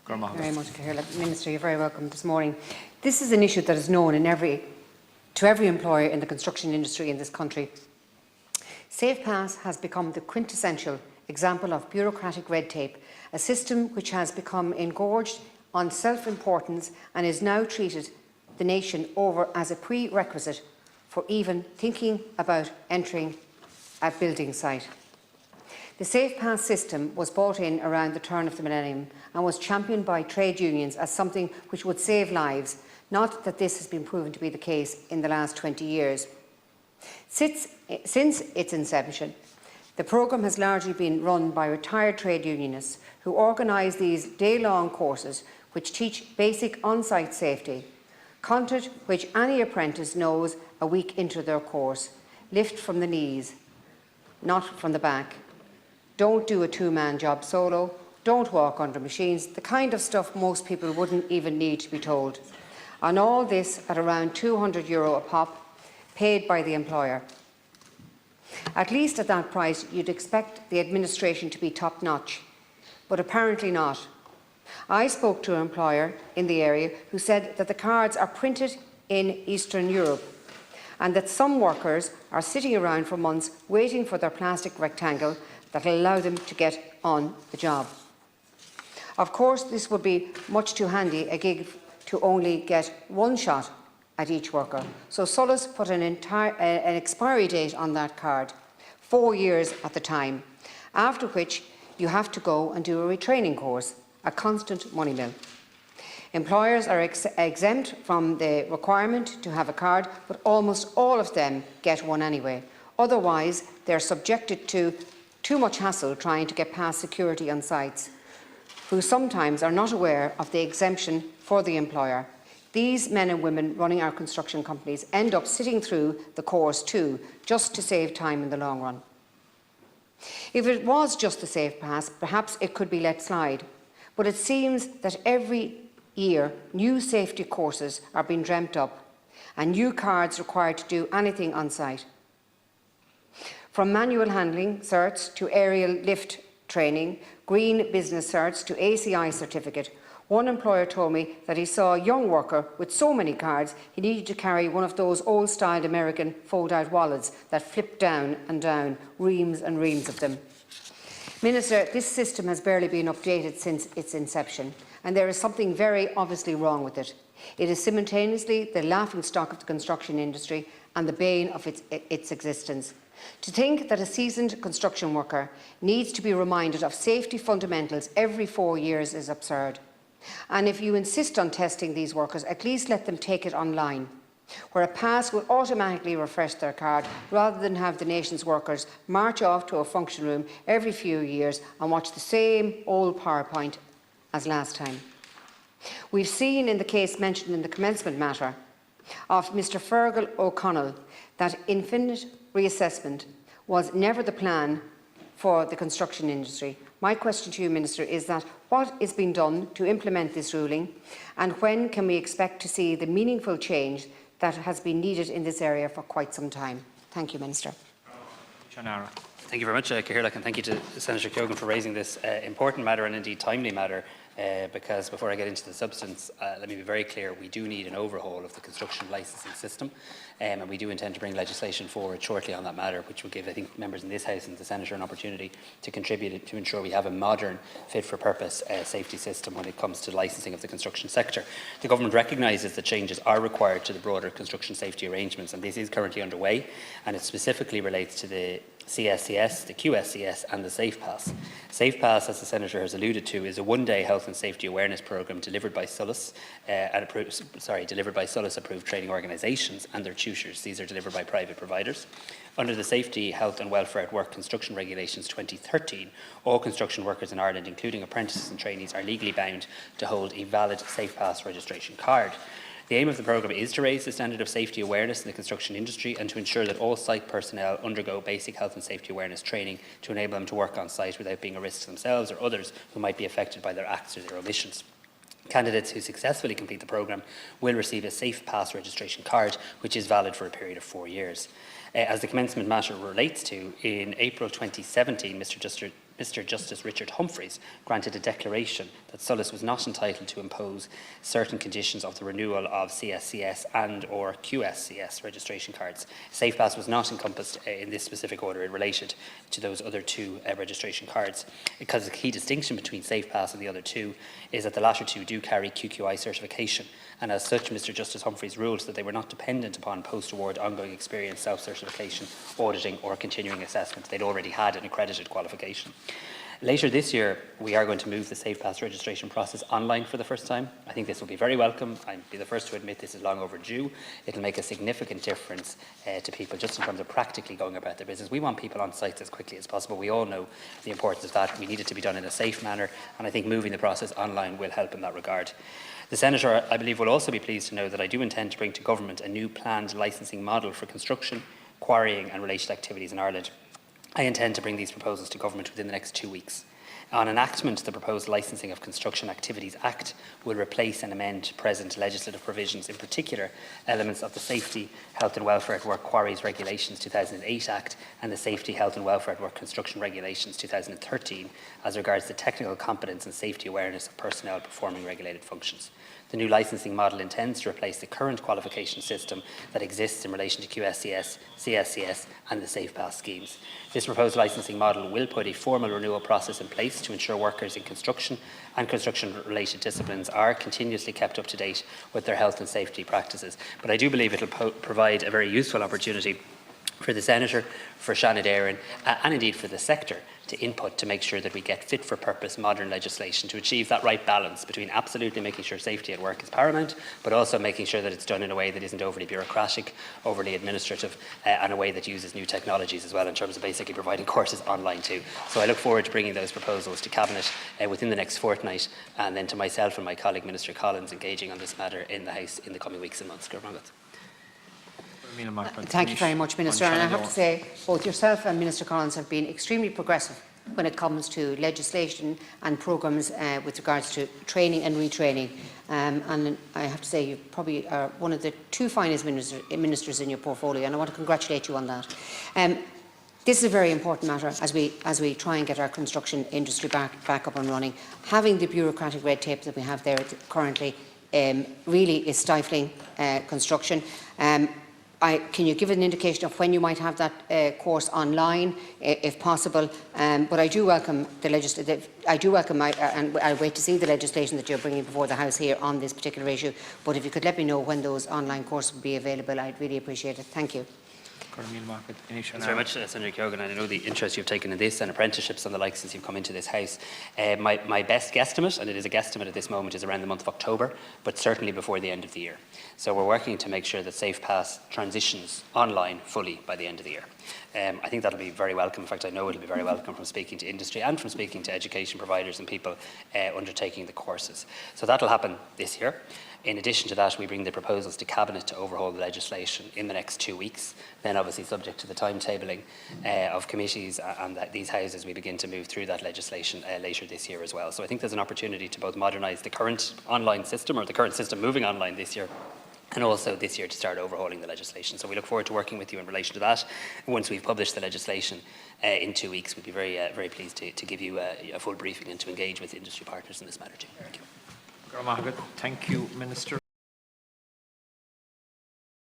Thank you very much, Cahill. Minister, you're very welcome this morning. This is an issue that is known to every employer in the construction industry in this country. SafePass has become the quintessential example of bureaucratic red tape, a system which has become engorged on self-importance and is now treated the nation over as a prerequisite for even thinking about entering a building site. The SafePass system was brought in around the turn of the millennium and was championed by trade unions as something which would save lives, not that this has been proven to be the case in the last 20 years. Since its inception, the programme has largely been run by retired trade unionists who organise these day-long courses which teach basic on-site safety, content which any apprentice knows a week into their course. Lift from the knees, not from the back. Don't do a two-man job solo. Don't walk under machines, the kind of stuff most people wouldn't even need to be told. And all this at around €200 a pop, paid by the employer. At least at that price, you'd expect the administration to be top-notch, but apparently not. I spoke to an employer in the area who said that the cards are printed in Eastern Europe and that some workers are sitting around for months waiting for their plastic rectangle that will allow them to get on the job. Of course, this would be much too handy a gig to only get one shot at each worker. So Solas put an expiry date on that card, 4 years at the time, after which you have to go and do a retraining course, a constant money mill. Employers are exempt from the requirement to have a card, but almost all of them get one anyway. Otherwise, they're subjected to too much hassle trying to get past security on sites, who sometimes are not aware of the exemption for the employer. These men and women running our construction companies end up sitting through the course too, just to save time in the long run. If it was just the SafePass, perhaps it could be let slide. But it seems that every year new safety courses are being dreamt up and new cards required to do anything on site. From manual handling certs to aerial lift training, green business certs to ACI certificate, one employer told me that he saw a young worker with so many cards he needed to carry one of those old-styled American fold-out wallets that flip down and down, reams and reams of them. Minister, this system has barely been updated since its inception, and there is something very obviously wrong with it. It is simultaneously the laughingstock of the construction industry and the bane of its existence. To think that a seasoned construction worker needs to be reminded of safety fundamentals every 4 years is absurd. And if you insist on testing these workers, at least let them take it online, where a pass will automatically refresh their card, rather than have the nation's workers march off to a function room every few years and watch the same old PowerPoint as last time. We've seen in the case mentioned in the commencement matter of Mr Fergal O'Connell that infinite reassessment was never the plan for the construction industry. My question to you, Minister, is that what is being done to implement this ruling, and when can we expect to see the meaningful change that has been needed in this area for quite some time? Thank you, Minister. Thank you very much, Cahill, and thank you to Senator Keoghan for raising this important matter and indeed timely matter. Because before I get into the substance, let me be very clear, we do need an overhaul of the construction licensing system, and we do intend to bring legislation forward shortly on that matter, which will give, I think, members in this House and the Senator an opportunity to contribute to ensure we have a modern, fit-for-purpose safety system when it comes to licensing of the construction sector. The Government recognises that changes are required to the broader construction safety arrangements, and this is currently underway, and it specifically relates to the CSCS, the QSCS and the SafePass. SafePass, as the Senator has alluded to, is a one-day health and safety awareness programme delivered by Solas approved training organisations and their tutors. These are delivered by private providers. Under the Safety, Health and Welfare at Work Construction Regulations 2013, all construction workers in Ireland, including apprentices and trainees, are legally bound to hold a valid SafePass registration card. The aim of the programme is to raise the standard of safety awareness in the construction industry and to ensure that all site personnel undergo basic health and safety awareness training to enable them to work on site without being a risk to themselves or others who might be affected by their acts or their omissions. Candidates who successfully complete the programme will receive a SafePass registration card, which is valid for a period of 4 years. As the commencement matter relates to, in April 2017, Mr Mr Justice Richard Humphreys granted a declaration that Sullus was not entitled to impose certain conditions of the renewal of CSCS and or QSCS registration cards. SafePass was not encompassed in this specific order. It related to those other two registration cards, because the key distinction between SafePass and the other two is that the latter two do carry QQI certification, and as such Mr Justice Humphreys ruled that they were not dependent upon post-award ongoing experience, self-certification, auditing or continuing assessment. They'd already had an accredited qualification. Later this year, we are going to move the SafePass registration process online for the first time. I think this will be very welcome. I'll be the first to admit this is long overdue. It'll make a significant difference to people just in terms of practically going about their business. We want people on sites as quickly as possible. We all know the importance of that. We need it to be done in a safe manner, and I think moving the process online will help in that regard. The Senator, I believe, will also be pleased to know that I do intend to bring to Government a new planned licensing model for construction, quarrying and related activities in Ireland. I intend to bring these proposals to Government within the next 2 weeks. On enactment, the proposed Licensing of Construction Activities Act will replace and amend present legislative provisions, in particular elements of the Safety, Health and Welfare at Work Quarries Regulations 2008 Act and the Safety, Health and Welfare at Work Construction Regulations 2013 as regards the technical competence and safety awareness of personnel performing regulated functions. The new licensing model intends to replace the current qualification system that exists in relation to QSCS, CSCS and the SafePass schemes. This proposed licensing model will put a formal renewal process in place to ensure workers in construction and construction-related disciplines are continuously kept up to date with their health and safety practices. But I do believe it will provide a very useful opportunity for the Senator, for Seanad Éireann, and indeed for the sector to input to make sure that we get fit-for-purpose modern legislation to achieve that right balance between absolutely making sure safety at work is paramount, but also making sure that it's done in a way that isn't overly bureaucratic, overly administrative, and a way that uses new technologies as well in terms of basically providing courses online too. So I look forward to bringing those proposals to Cabinet within the next fortnight, and then to myself and my colleague Minister Collins engaging on this matter in the House in the coming weeks and months. Thank you very much, Minister. And I have to say, both yourself and Minister Collins have been extremely progressive when it comes to legislation and programmes with regards to training and retraining. And I have to say, you probably are one of the two finest ministers in your portfolio, and I want to congratulate you on that. This is a very important matter as we try and get our construction industry back up and running. Having the bureaucratic red tape that we have there currently really is stifling construction. Can you give an indication of when you might have that course online, if possible? But I do welcome the legislation. And I'll wait to see the legislation that you're bringing before the House here on this particular issue. But if you could let me know when those online courses will be available, I'd really appreciate it. Thank you. Thanks very much, Senator Keoghan, and I know the interest you've taken in this and apprenticeships and the like since you've come into this House. My best guesstimate, and it is a guesstimate at this moment, is around the month of October, but certainly before the end of the year. So we're working to make sure that SafePass transitions online fully by the end of the year. I think that'll be very welcome. In fact, I know it'll be very welcome from speaking to industry and from speaking to education providers and people undertaking the courses. So that'll happen this year. In addition to that, we bring the proposals to Cabinet to overhaul the legislation in the next 2 weeks. Then obviously subject to the timetabling of committees and these houses, we begin to move through that legislation later this year as well. So I think there's an opportunity to both modernise the current online system, or the current system moving online this year, and also this year to start overhauling the legislation. So we look forward to working with you in relation to that. Once we've published the legislation in 2 weeks, we'd be very pleased to give you a full briefing and to engage with industry partners in this matter too. Thank you. Thank you, Minister.